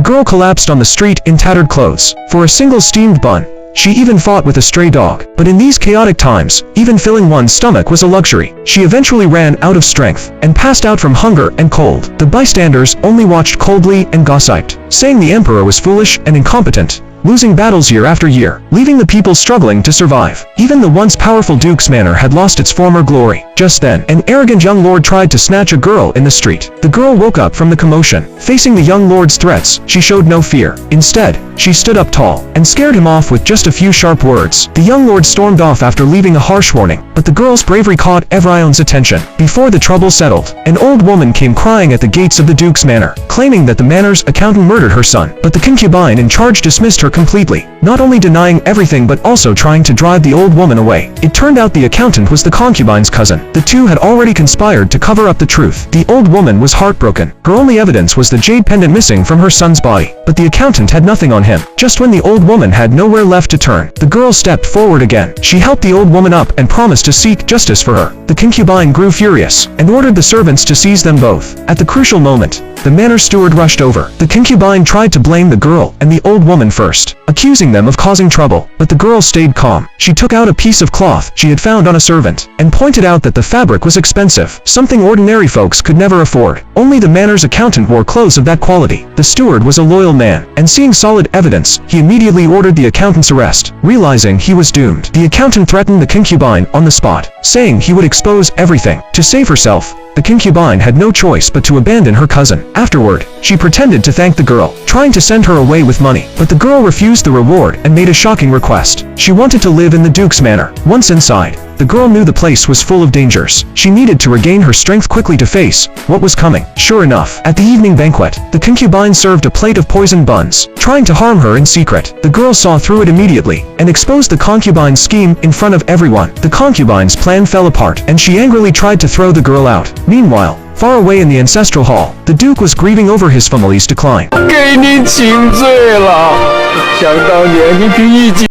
girl collapsed on the street in tattered clothes. For a single steamed bun, she even fought with a stray dog. But in these chaotic times, even filling one's stomach was a luxury. She eventually ran out of strength and passed out from hunger and cold. The bystanders only watched coldly and gossiped, saying the emperor was foolish and incompetent, losing battles year after year, leaving the people struggling to survive. Even the once powerful duke's manor had lost its former glory. Just then, an arrogant young lord tried to snatch a girl in the street. The girl woke up from the commotion. Facing the young lord's threats, she showed no fear. Instead, she stood up tall and scared him off with just a few sharp words. The young lord stormed off after leaving a harsh warning, but the girl's bravery caught everyone's attention. Before the trouble settled, an old woman came crying at the gates of the duke's manor, claiming that the manor's accountant murdered her son. But the concubine in charge dismissed her completely, not only denying everything but also trying to drive the old woman away. It turned out the accountant was the concubine's cousin. The two had already conspired to cover up the truth. The old woman was heartbroken. Her only evidence was the jade pendant missing from her son's body, but the accountant had nothing on him. Just when the old woman had nowhere left to turn, the girl stepped forward again. She helped the old woman up and promised to seek justice for her. The concubine grew furious and ordered the servants to seize them both. At the crucial moment, the manor steward rushed over. The concubine tried to blame the girl and the old woman first, accusing them of causing trouble, but the girl stayed calm. She took out a piece of cloth she had found on a servant and pointed out that the fabric was expensive, something ordinary folks could never afford. Only the manor's accountant wore clothes of that quality. The steward was a loyal man, and seeing solid evidence, he immediately ordered the accountant's arrest. Realizing he was doomed, the accountant threatened the concubine on the spot, saying he would expose everything. To save herself, the concubine had no choice but to abandon her cousin. Afterward, she pretended to thank the girl, trying to send her away with money. But the girl refused the reward and made a shocking request. She wanted to live in the duke's manor. Once inside, the girl knew the place was full of dangers. She needed to regain her strength quickly to face what was coming. Sure enough, at the evening banquet, the concubine served a plate of poisoned buns, trying to harm her in secret. The girl saw through it immediately and exposed the concubine's scheme in front of everyone. The concubine's plan fell apart, and she angrily tried to throw the girl out. Meanwhile, far away in the ancestral hall, the duke was grieving over his family's decline. 给你请罪了，想当年你凭一己